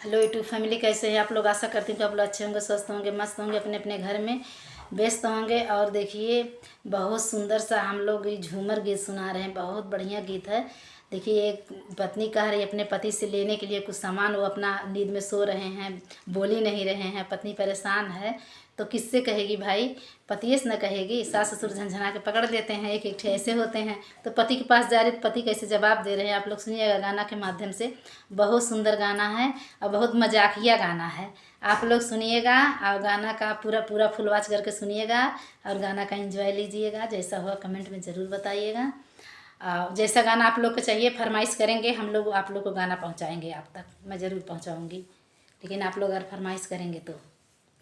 Hello YouTube family, कैसे हैं आप लोग। आशा करती हूँ कि आप लोग अच्छे होंगे, स्वस्थ होंगे, मस्त होंगे, अपने अपने घर में व्यस्त होंगे। और देखिए बहुत सुंदर सा हम लोग ये झूमर गीत सुना रहे हैं, बहुत बढ़िया गीत है। देखिए एक पत्नी कह रही है अपने पति से लेने के लिए कुछ सामान, वो अपना नींद में सो रहे हैं, बोल ही नहीं रहे हैं, पत्नी परेशान है। तो किससे कहेगी भाई, पतिये से न कहेगी। सास ससुर झंझना के पकड़ लेते हैं, एक एक ऐसे होते हैं। तो पति के पास जा रही तो पति कैसे जवाब दे रहे हैं, आप लोग सुनिएगा गाना के माध्यम से। बहुत सुंदर गाना है और बहुत मजाकिया गाना है। आप लोग सुनिएगा और गाना का पूरा पूरा फुल वॉच करके सुनिएगा और गाना का एंजॉय लीजिएगा। जैसा हुआ कमेंट में ज़रूर बताइएगा। जैसा गाना आप लोग को चाहिए फरमाइश करेंगे, हम लोग आप लोग को गाना पहुंचाएंगे आप तक। मैं ज़रूर पहुंचाऊंगी, लेकिन आप लोग अगर फरमाइश करेंगे तो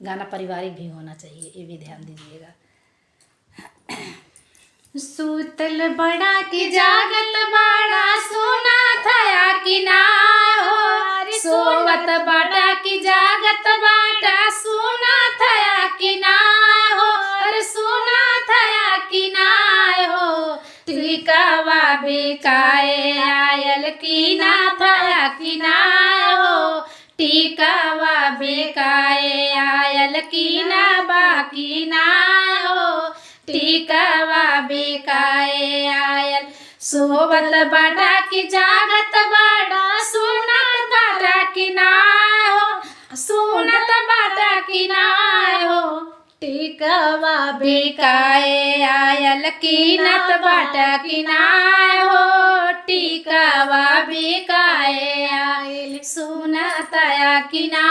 गाना पारिवारिक भी होना चाहिए, ये भी ध्यान दीजिएगा। सूतल बड़ा की जागत बड़ा, सोना थया कि ना हो। सोवत बड़ा की जागत बाटा, सोना थया कि ना हो। अरे सोना थया कि ना हो। टिकावा बिकाए आयल की ना थया कि ना हो। टिकावा बिकाए आयल की ना बाकी ना हो। टिकावा बिकाए आयल। सोवत बाटा की जागत बाटा, सुनत बाटा की ना हो। सुनत बाटा की ना हो। टिकावा बिकाए आयल कीनत बाटा की ना हो। टिकावा बिकाए आयल सुनतया की ना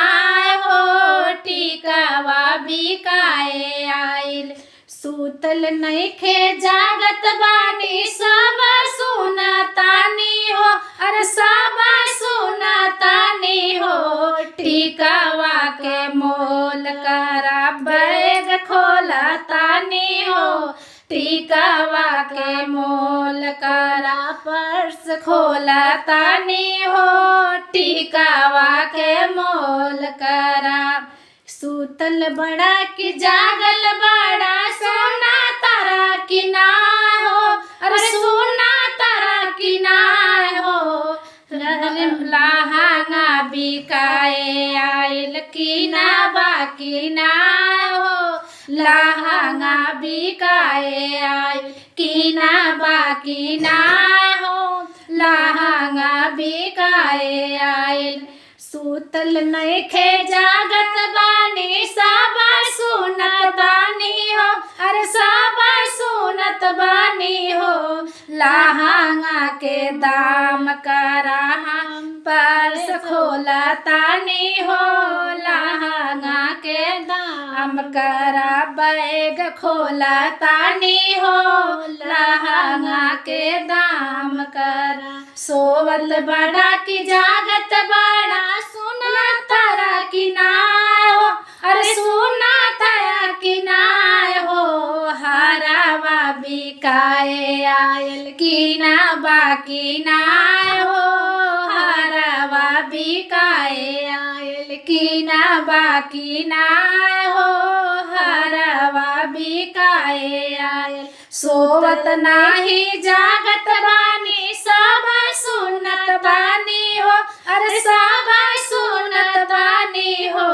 हो। टिकावा बिकाए आयल। सूतल नइखे जागत बानी, सब सुनतानी हो। अरे सब सुनतानी हो। टिकावा के मोल करा बैग खोलतानी हो। टिकावा के मोल करा पर्स खोलतानी हो। टिकावा के मोल करा। सूतल बड़ा की जागल बड़ा, सोना तारा की ना हो। अरे सोना तारा की ना हो। लहंगा बिकाए आयल की ना बाकी ना हो। लहंगा बिकाए आयल की ना बाकी ना हो। लहंगा बिकाए आयल। सूतल नइखे जागत बानी, सब सुनत बानी हो। अरे सब सुनत बानी हो। लहंगा के दाम करा हम पर्स खोलतानी हो। लहंगा के दाम करा बैग खोलतानी हो। लहंगा के दाम करा। सोवत बड़ा की जागत बड़ा, सुना तारा की ना हो। अरे सुना तारा की ना हो। हरावा बिकाए आयल की ना बाकी ना हो। हरावा बिकाए आयल की ना बाकी ना हो। हरावा बिकाए आयल। सोवत नाही जागत बानी, सब सुनत बानी हो। अरे सब सुनत बानी हो।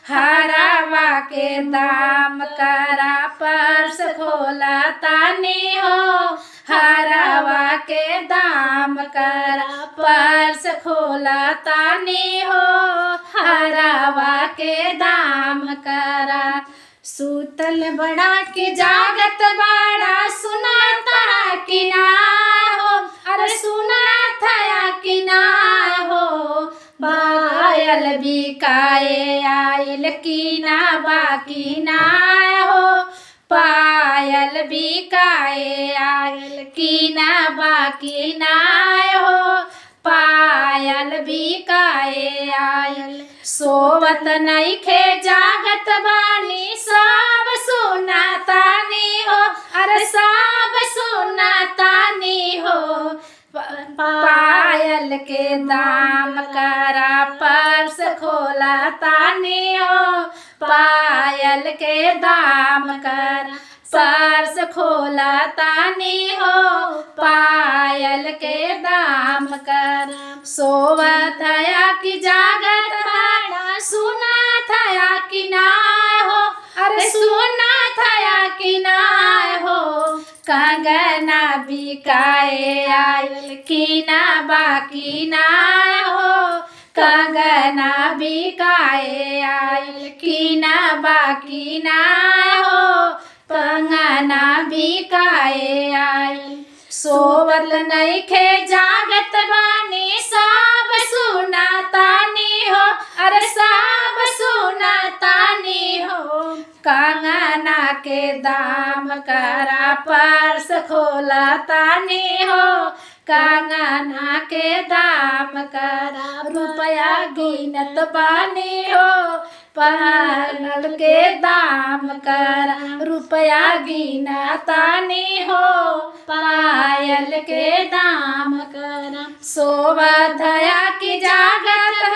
हरावा के दाम करा पर्स खोलतानी हो। हरावा के दाम करा पर्स खोलतानी हो। हरावा के दाम करा। सूतल बड़ा की जागत बड़ा, सुना तारा की ना हो। अरे सुना थया की ना हो। पायल बिकाए आयल की ना बाकी ना हो। पायल बिकाए आयल की ना बाकी ना हो। पायल बिकाए आयल। सोवत नइखे जागत बानी, सब सुनतानी हो। अरे सब सुनतानी हो। पायल के दाम करा पर्स खोलतानी हो। पायल के दाम करा पर्स खोलतानी हो। पायल के दाम करा। सोवत की जागत कंगना बिकाए आयल कीना बाकी ना हो, कंगना बिकाए आयल कीना बाकी ना हो, कंगना बिकाए आयल। सोवत नइखे जागत बानी सब सुनातानी हो, अरे सब सुनातानी हो, कंगना के दाम करा पर्स खोलतानी हो, कंगना के दाम करा रुपया गिनत बानी हो, पायल के दाम करा रुपया गिनतानी हो, पायल के दाम करा। शोभा की जागत